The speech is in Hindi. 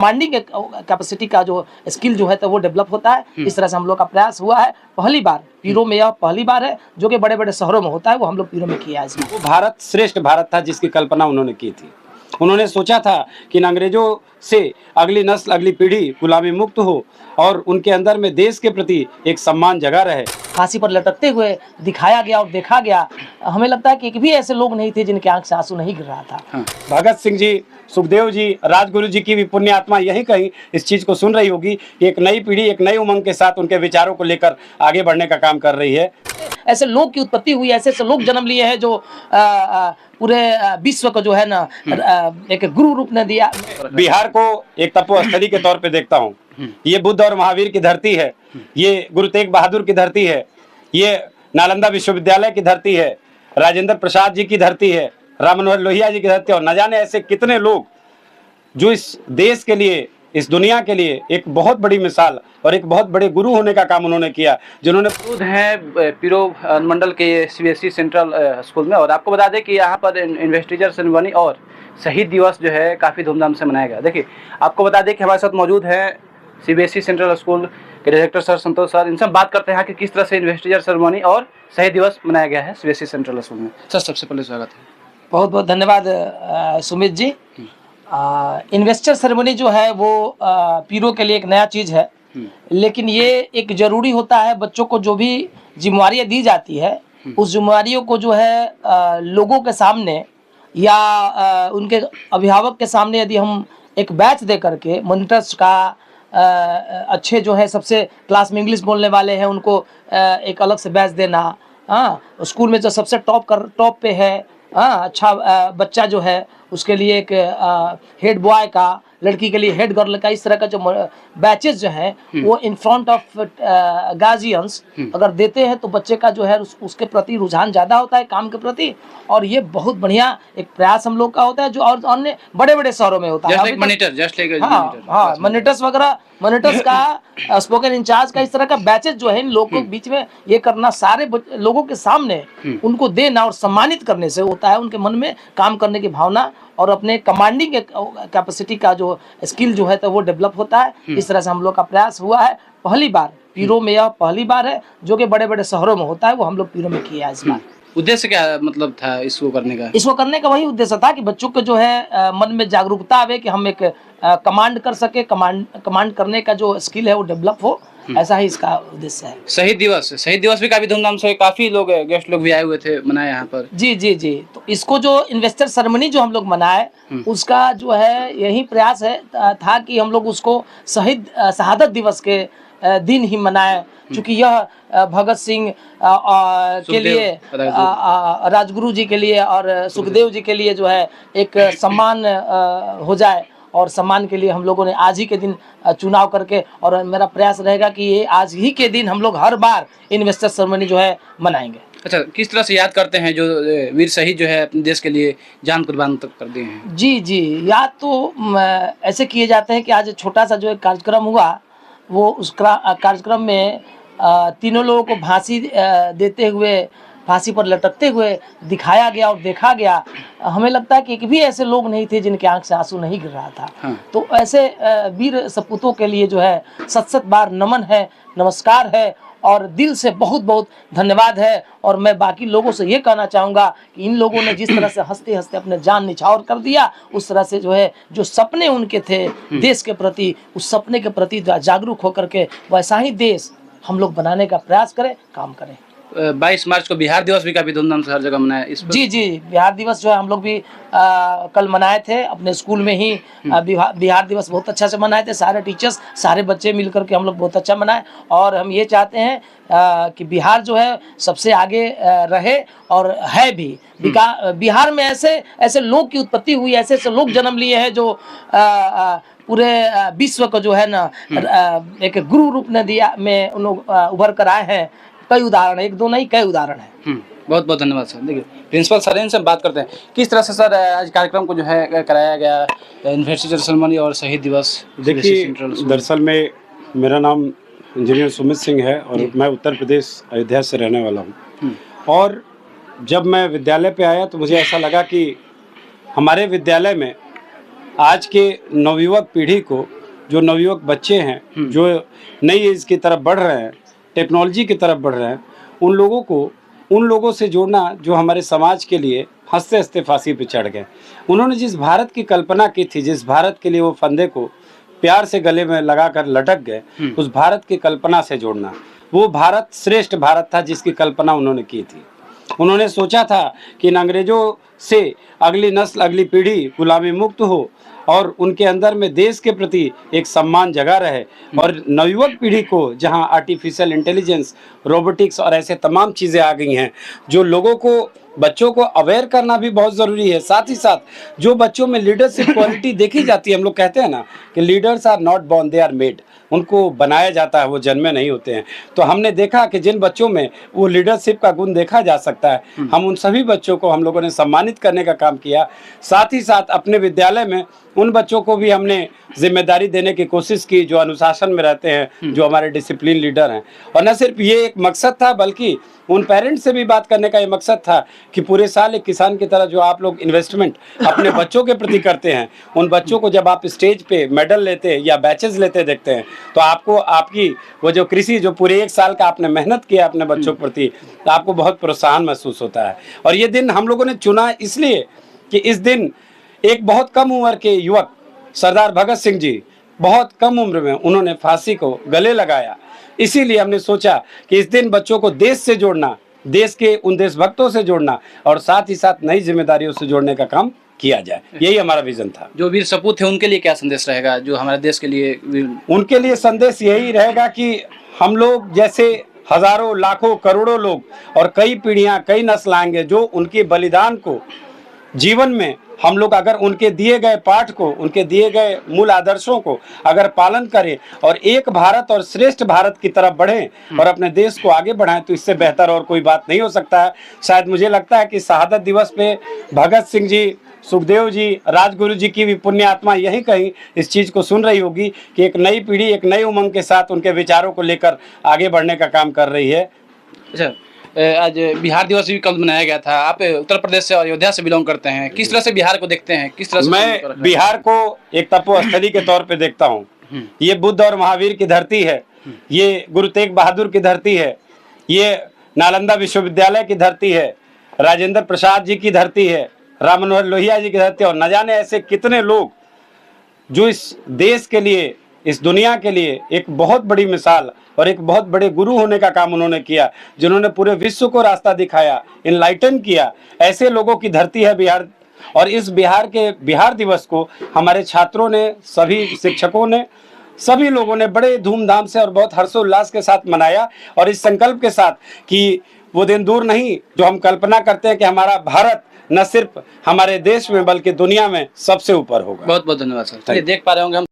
कमांडिंग कैपेसिटी का जो स्किल जो है तो वो डेवलप होता है। इस तरह से हम लोग का प्रयास हुआ है। पहली बार पीरो में, यह पहली बार है जो कि बड़े बड़े शहरों में होता है, वो हम लोग पीरो में किया है। इसमें वो भारत श्रेष्ठ भारत था जिसकी कल्पना उन्होंने की थी। उन्होंने सोचा था कि इन अंग्रेजों से अगली नस्ल, अगली पीढ़ी गुलामी मुक्त हो और उनके अंदर में देश के प्रति एक सम्मान जगा रहे। फांसी पर लटकते हुए दिखाया गया और देखा गया। हमें लगता है कि एक भी ऐसे लोग नहीं थे जिनके आंख से आंसू नहीं गिर रहा था। भगत सिंह जी, सुखदेव जी, राजगुरु जी की भी पुण्य आत्मा यही कहीं इस चीज को सुन रही होगी कि एक नई पीढ़ी एक नई उमंग के साथ उनके विचारों को लेकर आगे बढ़ने का काम कर रही है। ऐसे लोग की उत्पत्ति हुई, ऐसे ऐसे लोग जन्म लिए हैं जो पूरे विश्व को जो है ना एक गुरु रूप ने दिया। बिहार को एक तपोस्थली के तौर पे देखता हूँ। ये बुद्ध और महावीर की धरती है, ये गुरु तेग बहादुर की धरती है, ये नालंदा विश्वविद्यालय की धरती है, राजेंद्र प्रसाद जी की धरती है, राम मनोहर लोहिया जी की धरती है, और न जाने ऐसे कितने लोग जो इस देश के लिए, इस दुनिया के लिए एक बहुत बड़ी मिसाल और एक बहुत बड़े गुरु होने का काम उन्होंने किया, जिन्होंने मौजूद हैं पीरो मंडल के सीबीएसई सेंट्रल स्कूल में। और आपको बता दें कि यहाँ पर इन्वेस्टिगर सेरेमनी और शहीद दिवस जो है काफ़ी धूमधाम से मनाया गया। देखिए, आपको बता दें कि हमारे साथ मौजूद है सीबीएसई सेंट्रल स्कूल के डायरेक्टर सर संतोष सर। इनसे हम बात करते हैं कि किस तरह से इन्वेस्टिगर सेरेमनी और शहीद दिवस मनाया गया है सीबीएसई सेंट्रल स्कूल में। सर, सबसे पहले स्वागत है। बहुत बहुत धन्यवाद सुमित जी। इन्वेस्टर सेरेमनी जो है वो पीरो के लिए एक नया चीज़ है, लेकिन ये एक ज़रूरी होता है। बच्चों को जो भी जिम्मेवारियाँ दी जाती है, उस जिम्मेवारियों को जो है लोगों के सामने या उनके अभिभावक के सामने यदि हम एक बैच दे करके मॉनिटर्स का अच्छे जो है सबसे क्लास में इंग्लिश बोलने वाले हैं उनको एक अलग से बैच देना। हाँ, स्कूल में जो सबसे टॉप पे है, हाँ, अच्छा बच्चा जो है उसके लिए एक हेड बॉय का, लड़की के लिए हेड गर्ल का, इस तरह का जो बैचेस जो है वो इन फ्रंट ऑफ गार्जियंस अगर देते हैं तो बच्चे का जो है उसके प्रति रुझान ज़्यादा होता है, काम के प्रति। और ये बहुत बढ़िया एक प्रयास हम लोग का होता है जो और अन्य बड़े बड़े शहरों में होता है। हाँ, मॉनिटर्स वगैरह, मॉनिटर्स का स्पोकन इंचार्ज का, इस तरह का बैचेस जो है इन लोगों के बीच में ये करना, सारे लोगों के सामने उनको देना और सम्मानित करने से होता है उनके मन में काम करने की भावना और अपने कमांडिंग कैपेसिटी का जो स्किल जो है तो वो डेवलप होता है। इस तरह से हम लोग का प्रयास हुआ है। पहली बार पीरो में, यह पहली बार है जो कि बड़े बड़े शहरों में होता है, वो हम लोग पीरो में किया है। इस बार उद्देश्य क्या मतलब था इसको करने का? इसको करने का वही उद्देश्य था कि बच्चों को जो है मन में जागरूकता आवे कि हम एक कमांड कर सके, कमांड करने का जो स्किल है वो डेवलप हो, ऐसा ही इसका उद्देश्य है। शहीद दिवस भी काफी धूमधाम से, काफी लोग, गेस्ट लोग भी आए हुए थे, मनाए यहाँ पर। जी जी जी। तो इसको जो इन्वेस्टर सेरेमनी जो हम लोग मनाए, उसका जो है यही प्रयास है था कि हम लोग उसको शहादत दिवस के दिन ही मनाए, क्योंकि यह भगत सिंह के लिए, राजगुरु जी के लिए और सुखदेव जी के लिए जो है एक सम्मान हो जाए। और सम्मान के लिए हम लोगों ने आज ही के दिन चुनाव करके, और मेरा प्रयास रहेगा कि ये आज ही के दिन हम लोग हर बार इन्वेस्टर सेरेमनी जो है मनाएंगे। अच्छा, किस तरह से याद करते हैं जो वीर शहीद जो है अपने देश के लिए जान कुर्बान तक कर दिए हैं? जी जी, याद तो ऐसे किए जाते हैं कि आज छोटा सा जो एक कार्यक्रम हुआ, वो उस कार्यक्रम में तीनों लोगों को फांसी देते हुए, फांसी पर लटकते हुए दिखाया गया और देखा गया। हमें लगता है कि एक भी ऐसे लोग नहीं थे जिनके आंख से आंसू नहीं गिर रहा था। तो ऐसे वीर सपूतों के लिए जो है सत बार नमन है, नमस्कार है और दिल से बहुत बहुत धन्यवाद है। और मैं बाकी लोगों से ये कहना चाहूँगा कि इन लोगों ने जिस तरह से हंसते हंसते अपने जान निछावर कर दिया, उस तरह से जो है जो सपने उनके थे देश के प्रति, उस सपने के प्रति जागरूक होकर के वैसा ही देश हम लोग बनाने का प्रयास करें, काम करें। 22 मार्च को बिहार दिवस भी काफी धूमधाम से हर जगह मनाया इस पर। जी जी, बिहार दिवस जो है हम लोग भी कल मनाए थे अपने स्कूल में ही। बिहार दिवस बहुत अच्छा से मनाए थे, सारे टीचर्स, सारे बच्चे मिलकर के हम लोग बहुत अच्छा मनाए। और हम ये चाहते हैं कि बिहार जो है सबसे आगे रहे और है भी। बिहार में ऐसे लोग की उत्पत्ति हुई, ऐसे ऐसे लोग जन्म लिए हैं जो पूरे विश्व को जो है ना एक गुरु रूप ने दिया में उन लोग उभर कर आए हैं। कई उदाहरण है, एक दो नहीं, कई उदाहरण है। बहुत बहुत धन्यवाद सर। देखिए, प्रिंसिपल सर, इनसे बात करते हैं किस तरह से सर आज कार्यक्रम को जो है कराया गया, इन्वेस्टिगर सेरेमनी और शहीद दिवस। देखिए, दरअसल में मेरा नाम इंजीनियर सुमित सिंह है और मैं उत्तर प्रदेश अयोध्या से रहने वाला हूँ। और जब मैं विद्यालय पे आया तो मुझे ऐसा लगा कि हमारे विद्यालय में आज के नवयुवक पीढ़ी को, जो नवयुवक बच्चे हैं, जो नई एज की तरफ बढ़ रहे हैं, टेक्नोलॉजी की तरफ बढ़ रहे हैं, उन लोगों को उन लोगों से जोड़ना जो हमारे समाज के लिए हंसते हंसते फांसी पे चढ़ गए। उन्होंने जिस भारत की कल्पना की थी, जिस भारत के लिए वो फंदे को प्यार से गले में लगाकर लटक गए, उस भारत की कल्पना से जोड़ना। वो भारत श्रेष्ठ भारत था जिसकी कल्पना उन्होंने की थी। उन्होंने सोचा था कि इन अंग्रेजों से अगली नस्ल, अगली पीढ़ी गुलामी मुक्त हो और उनके अंदर में देश के प्रति एक सम्मान जगा रहे, और नवयुवक पीढ़ी को जहां आर्टिफिशियल इंटेलिजेंस, रोबोटिक्स और ऐसे तमाम चीज़ें आ गई हैं जो लोगों को, बच्चों को अवेयर करना भी बहुत ज़रूरी है। साथ ही साथ जो बच्चों में लीडरशिप क्वालिटी देखी जाती है, हम लोग कहते हैं ना कि leaders are not born, they are made. उनको बनाया जाता है, वो जन्मे नहीं होते हैं। तो हमने देखा कि जिन बच्चों में वो लीडरशिप का गुण देखा जा सकता है, हम उन सभी बच्चों को हम लोगों ने सम्मानित करने का काम किया। साथ ही साथ अपने विद्यालय में उन बच्चों को भी हमने जिम्मेदारी देने की कोशिश की जो अनुशासन में रहते हैं, जो हमारे डिसिप्लिन लीडर हैं। और न सिर्फ ये एक मकसद था, बल्कि उन पेरेंट्स से भी बात करने का ये मकसद था कि पूरे साल एक किसान की तरह जो आप लोग इन्वेस्टमेंट अपने बच्चों के प्रति करते हैं, उन बच्चों को जब आप स्टेज पे मेडल लेते या बैचेस लेते देखते हैं, तो आपको आपकी वो जो कृषि, जो पूरे एक साल का आपने मेहनत किया अपने बच्चों के प्रति, तो आपको बहुत प्रोत्साहन महसूस होता है। और ये दिन हम लोगों ने चुना इसलिए कि इस दिन एक बहुत कम उम्र के युवक सरदार भगत सिंह जी, बहुत कम उम्र में उन्होंने फांसी को गले लगाया। इसीलिए हमने सोचा कि इस दिन बच्चों को देश से जोड़ना, देश के उन देशभक्तों से जोड़ना और साथ ही साथ नई जिम्मेदारियों से जोड़ने का काम किया जाए। यही हमारा विजन था। जो वीर सपूत थे उनके लिए क्या संदेश रहेगा, जो हमारे देश के लिए? उनके लिए संदेश यही रहेगा कि हम लोग जैसे हजारों, लाखों, करोड़ों लोग और कई पीढ़ियां, कई नस्ल आएंगे जो उनके बलिदान को जीवन में हम लोग अगर उनके दिए गए पाठ को, उनके दिए गए मूल आदर्शों को अगर पालन करें और एक भारत और श्रेष्ठ भारत की तरफ बढ़ें और अपने देश को आगे बढ़ाएं, तो इससे बेहतर और कोई बात नहीं हो सकता है। शायद मुझे लगता है कि शहादत दिवस पे भगत सिंह जी, सुखदेव जी, राजगुरु जी की भी पुण्य आत्मा यहीं कहीं इस चीज़ को सुन रही होगी कि एक नई पीढ़ी एक नई उमंग के साथ उनके विचारों को लेकर आगे बढ़ने का काम कर रही है। अच्छा, आज बिहार दिवस भी कल मनाया गया था। आप उत्तर प्रदेश से, अयोध्या से बिलोंग करते हैं, किस तरह से बिहार को देखते हैं? किस तरह से? मैं बिहार को एक तपोस्थली के तौर पे देखता हूँ। ये बुद्ध और महावीर की धरती है, ये गुरु तेग बहादुर की धरती है, ये नालंदा विश्वविद्यालय की धरती है, राजेंद्र प्रसाद जी की धरती है, राम मनोहर लोहिया जी की धरती है, और न जाने ऐसे कितने लोग जो इस देश के लिए, इस दुनिया के लिए एक बहुत बड़ी मिसाल और एक बहुत बड़े गुरु होने का काम उन्होंने किया, जिन्होंने पूरे विश्व को रास्ता दिखाया, इनलाइटन किया। ऐसे लोगों की धरती है बिहार। और इस बिहार के बिहार दिवस को हमारे छात्रों ने, सभी शिक्षकों ने, सभी लोगों ने बड़े धूमधाम से और बहुत हर्षोल्लास के साथ मनाया, और इस संकल्प के साथ कि वो दिन दूर नहीं जो हम कल्पना करते हैं कि हमारा भारत न सिर्फ हमारे देश में बल्कि दुनिया में सबसे ऊपर होगा। बहुत बहुत धन्यवाद सर। देख पा रहे होंगे हम